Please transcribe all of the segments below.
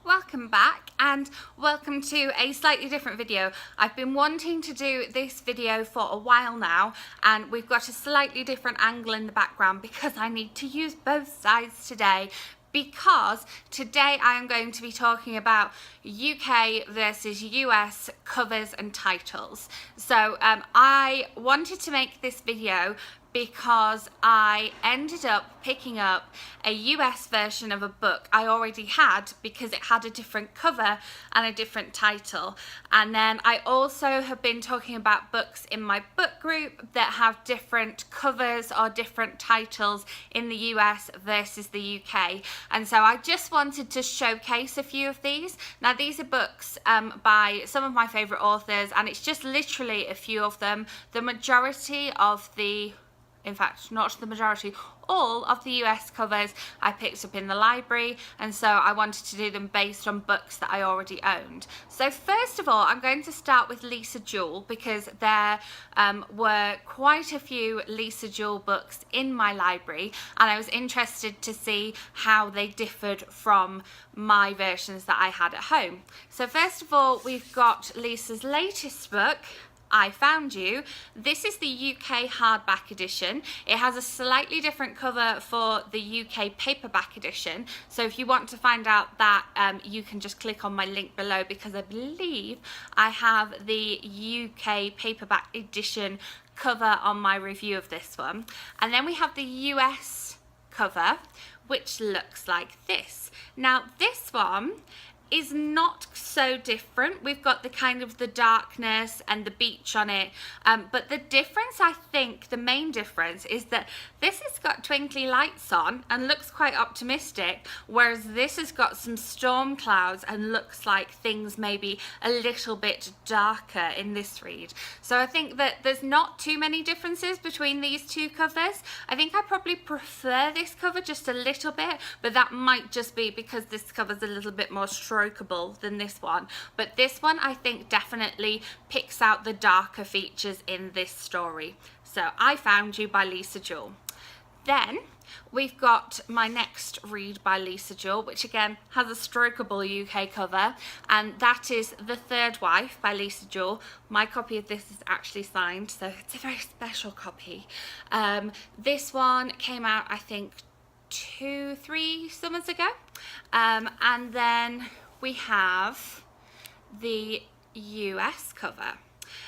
Welcome back and welcome to a slightly different video. I've been wanting to do this video for a while now, and we've got a slightly different angle in the background because I need to use both sides today. Because today I am going to be talking about UK versus US covers and titles. So I wanted to make this video because I ended up picking up a US version of a book I already had because it had a different cover and a different title. And then I also have been talking about books in my book group that have different covers or different titles in the US versus the UK. And so I just wanted to showcase a few of these. Now these are books by some of my favourite authors, and it's just literally a few of them. The majority of in fact, not the majority, all of the US covers I picked up in the library, and so I wanted to do them based on books that I already owned. So first of all, I'm going to start with Lisa Jewell because there were quite a few Lisa Jewell books in my library, and I was interested to see how they differed from my versions that I had at home. So first of all, we've got Lisa's latest book, I Found You. This is the UK hardback edition. It has a slightly different cover for the UK paperback edition. So if you want to find out that, you can just click on my link below, because I believe I have the UK paperback edition cover on my review of this one. And then we have the US cover, which looks like this. Now this one is not so different. We've got the kind of the darkness and the beach on it, but the difference, I think the main difference, is that this has got twinkly lights on and looks quite optimistic, whereas this has got some storm clouds and looks like things maybe a little bit darker in this read. So I think that there's not too many differences between these two covers. I think I probably prefer this cover just a little bit, but that might just be because this cover's a little bit more strokeable than this one. But this one, I think, definitely picks out the darker features in this story. So I Found You by Lisa Jewell. Then we've got my next read by Lisa Jewell, which again has a strokeable UK cover, and that is The Third Wife by Lisa Jewell. My copy of this is actually signed, so it's a very special copy. This one came out, I think, 2-3 summers ago. And then we have the US cover.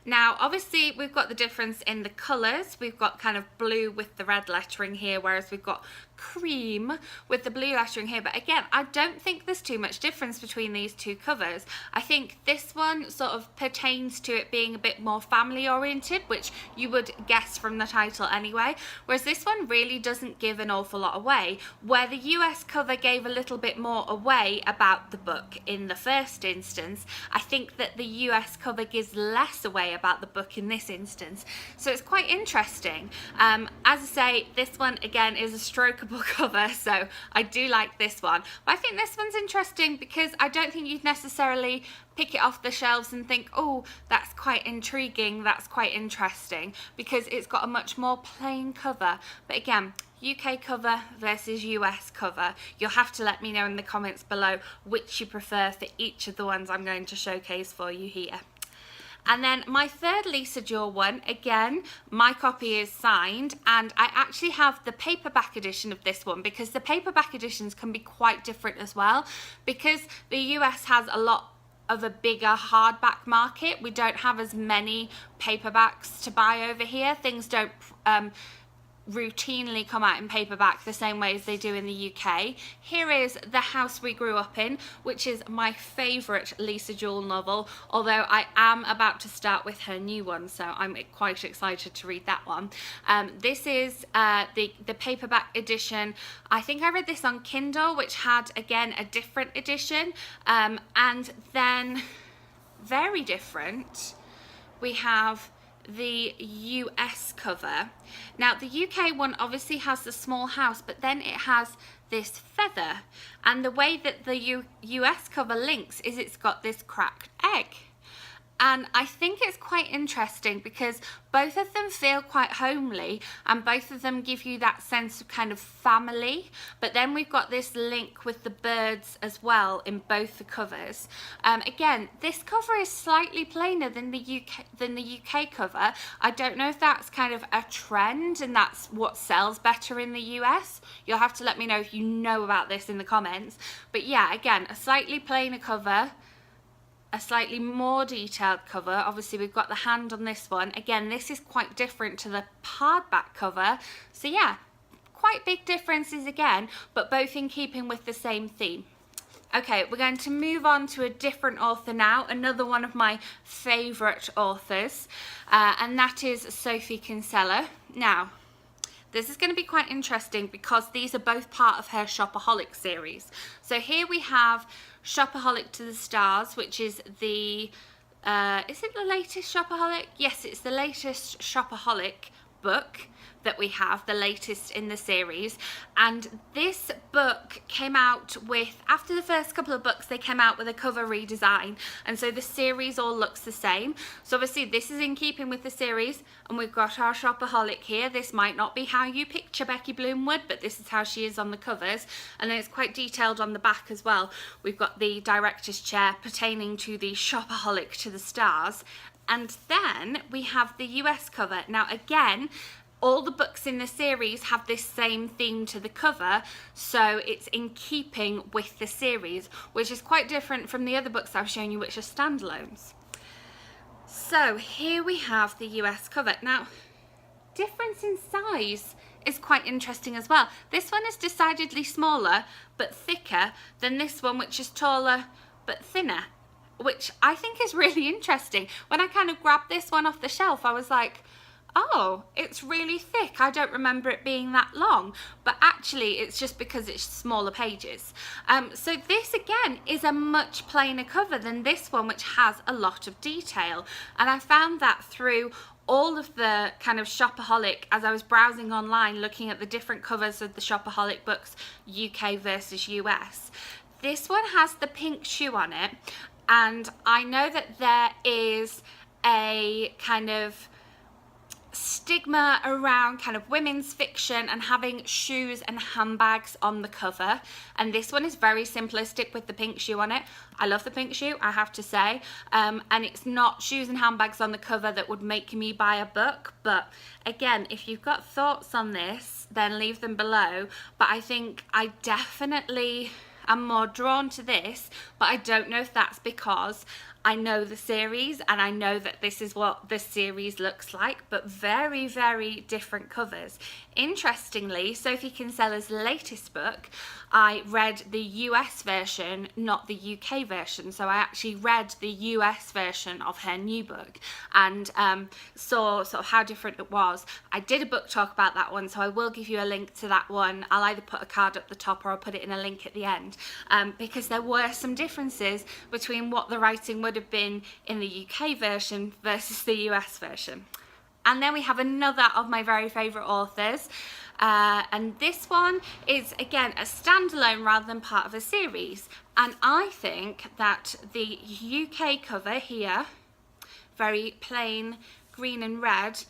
Now obviously we've got the difference in the colours. We've got kind of blue with the red lettering here, whereas we've got cream with the blue lettering here. But again, I don't think there's too much difference between these two covers. I think this one sort of pertains to it being a bit more family oriented, which you would guess from the title anyway, whereas this one really doesn't give an awful lot away, where the US cover gave a little bit more away about the book in the first instance. I think that the US cover gives less away about the book in this instance. So it's quite interesting. As I say, this one again is a strokeable cover, so I do like this one. But I think this one's interesting because I don't think you'd necessarily pick it off the shelves and think, oh, that's quite intriguing, that's quite interesting, because it's got a much more plain cover. But again, UK cover versus US cover. You'll have to let me know in the comments below which you prefer for each of the ones I'm going to showcase for you here. And then my third Lisa Jewell one, again, my copy is signed, and I actually have the paperback edition of this one, because the paperback editions can be quite different as well, because the US has a lot of a bigger hardback market. We don't have as many paperbacks to buy over here. Things don't routinely come out in paperback the same way as they do in the UK. Here is The House We Grew Up In, which is my favourite Lisa Jewell novel, although I am about to start with her new one, so I'm quite excited to read that one. This is the paperback edition. I think I read this on Kindle, which had again a different edition, and then very different, we have the US cover. Now the UK one obviously has the small house, but then it has this feather, and the way that the US cover links is it's got this cracked egg. And I think it's quite interesting because both of them feel quite homely and both of them give you that sense of kind of family. But then we've got this link with the birds as well in both the covers. Again, this cover is slightly plainer than the UK cover. I don't know if that's kind of a trend and that's what sells better in the US. You'll have to let me know if you know about this in the comments. But yeah, again, a slightly plainer cover, a slightly more detailed cover. Obviously we've got the hand on this one. Again, this is quite different to the hardback cover. So yeah, quite big differences again, but both in keeping with the same theme. Okay, we're going to move on to a different author now, another one of my favourite authors, and that is Sophie Kinsella. Now, this is going to be quite interesting because these are both part of her Shopaholic series. So here we have Shopaholic to the Stars, which is the, is it the latest Shopaholic? Yes, it's the latest Shopaholic book that we have, the latest in the series. And this book came out with, after the first couple of books, they came out with a cover redesign, and so the series all looks the same. So obviously this is in keeping with the series, and we've got our Shopaholic here. This might not be how you picture Becky Bloomwood, but this is how she is on the covers, and then it's quite detailed on the back as well. We've got the director's chair pertaining to the Shopaholic to the Stars, and then we have the US cover. Now again, all the books in the series have this same theme to the cover, so it's in keeping with the series, which is quite different from the other books I've shown you, which are standalones. So here we have the US cover. Now, difference in size is quite interesting as well. This one is decidedly smaller but thicker than this one, which is taller but thinner, which I think is really interesting. When I kind of grabbed this one off the shelf, I was like, oh, it's really thick. I don't remember it being that long, but actually it's just because it's smaller pages. So this again is a much plainer cover than this one, which has a lot of detail. And I found that through all of the kind of Shopaholic, as I was browsing online looking at the different covers of the Shopaholic books, UK versus US. This one has the pink shoe on it, and I know that there is a kind of stigma around kind of women's fiction and having shoes and handbags on the cover, and this one is very simplistic with the pink shoe on it. I love the pink shoe, I have to say, and it's not shoes and handbags on the cover that would make me buy a book. But again, if you've got thoughts on this, then leave them below. But I think I definitely am more drawn to this, but I don't know if that's because I know the series and I know that this is what the series looks like, but very, very different covers. Interestingly, Sophie Kinsella's latest book, I read the US version, not the UK version. So I actually read the US version of her new book and saw sort of how different it was. I did a book talk about that one, so I will give you a link to that one. I'll either put a card at the top or I'll put it in a link at the end, because there were some differences between what the writing would have been in the UK version versus the US version. And then we have another of my very favourite authors, and this one is again a standalone rather than part of a series. And I think that the UK cover here, very plain green and red,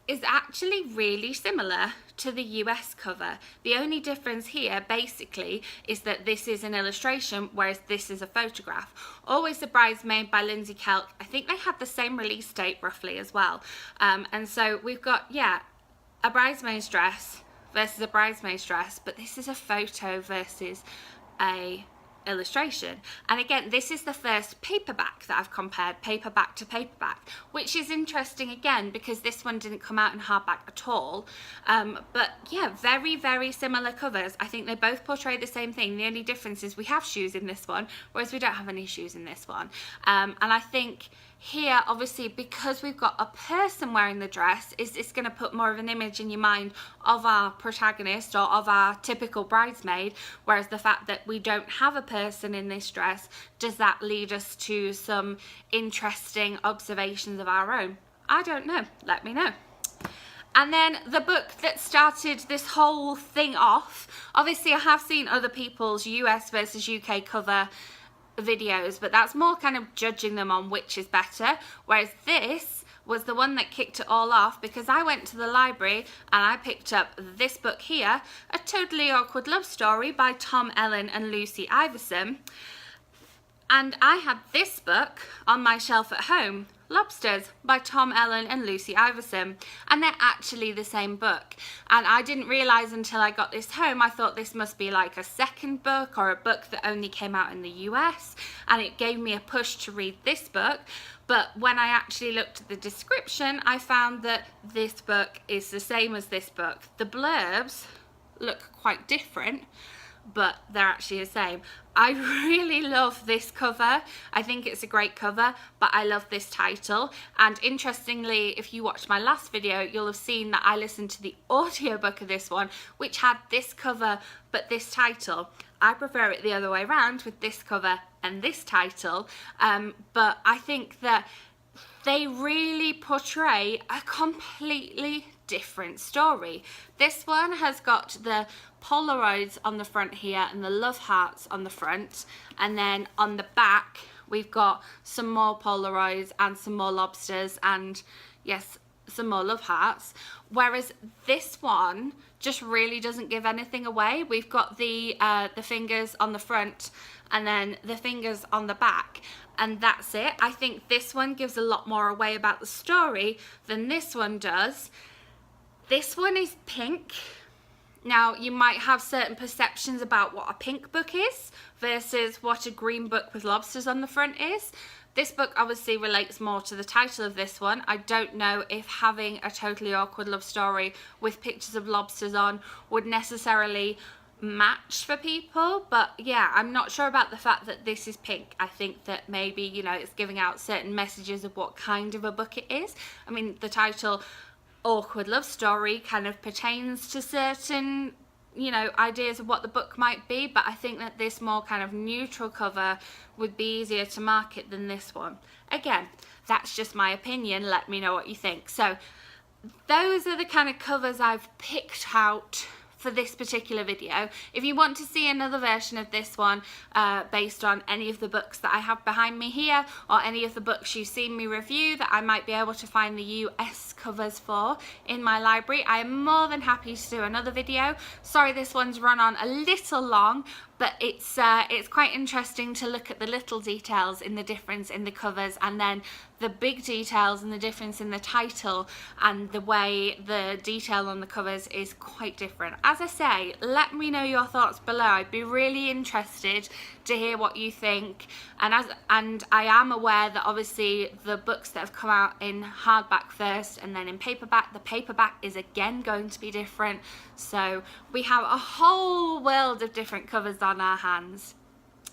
is actually really similar to the US cover. The only difference here basically is that this is an illustration, whereas this is a photograph. Always the Bridesmaid by Lindsay Kelk. I think they had the same release date roughly as well. And so we've got, yeah, a bridesmaid's dress versus a bridesmaid's dress, but this is a photo versus a illustration. And again, this is the first paperback that I've compared paperback to paperback, which is interesting again because this one didn't come out in hardback at all. But yeah, very, very similar covers. I think they both portray the same thing. The only difference is we have shoes in this one, whereas we don't have any shoes in this one. And I think here, obviously, because we've got a person wearing the dress, is this going to put more of an image in your mind of our protagonist or of our typical bridesmaid, whereas the fact that we don't have a person in this dress, does that lead us to some interesting observations of our own? I don't know. Let me know. And then the book that started this whole thing off, obviously I have seen other people's US versus UK cover videos, but that's more kind of judging them on which is better, whereas this was the one that kicked it all off because I went to the library and I picked up this book here, A Totally Awkward Love Story by Tom Ellen and Lucy Iverson. And I had this book on my shelf at home, Lobsters by Tom Ellen and Lucy Iverson, and they're actually the same book. And I didn't realise until I got this home, I thought this must be like a second book or a book that only came out in the US, and it gave me a push to read this book. But when I actually looked at the description, I found that this book is the same as this book. The blurbs look quite different, but they're actually the same. I really love this cover. I think it's a great cover, but I love this title. And interestingly, if you watched my last video, you'll have seen that I listened to the audiobook of this one, which had this cover but this title. I prefer it the other way around, with this cover and this title, but I think that they really portray a completely different story. This one has got the Polaroids on the front here and the love hearts on the front, and then on the back we've got some more Polaroids and some more lobsters and, yes, some more love hearts, whereas this one just really doesn't give anything away. We've got the fingers on the front and then the fingers on the back, and that's it. I think this one gives a lot more away about the story than this one does. This one is pink. Now, you might have certain perceptions about what a pink book is versus what a green book with lobsters on the front is. This book obviously relates more to the title of this one. I don't know if having A Totally Awkward Love Story with pictures of lobsters on would necessarily match for people, but yeah, I'm not sure about the fact that this is pink. I think that maybe, you know, it's giving out certain messages of what kind of a book it is. I mean, the title Awkward Love Story kind of pertains to certain, you know, ideas of what the book might be, but I think that this more kind of neutral cover would be easier to market than this one. Again, that's just my opinion. Let me know what you think. So those are the kind of covers I've picked out for this particular video. If you want to see another version of this one based on any of the books that I have behind me here, or any of the books you've seen me review that I might be able to find the US covers for in my library, I am more than happy to do another video. Sorry this one's run on a little long, but it's quite interesting to look at the little details in the difference in the covers, and then the big details and the difference in the title, and the way the detail on the covers is quite different. As I say, let me know your thoughts below. I'd be really interested to hear what you think, and I am aware that obviously the books that have come out in hardback first and then in paperback, the paperback is again going to be different, so we have a whole world of different covers on our hands.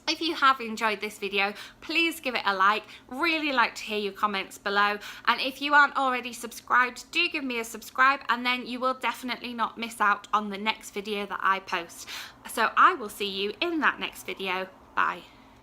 If you have enjoyed this video, please give it a like. Really like to hear your comments below, and if you aren't already subscribed, do give me a subscribe, and then you will definitely not miss out on the next video that I post. So I will see you in that next video. Bye.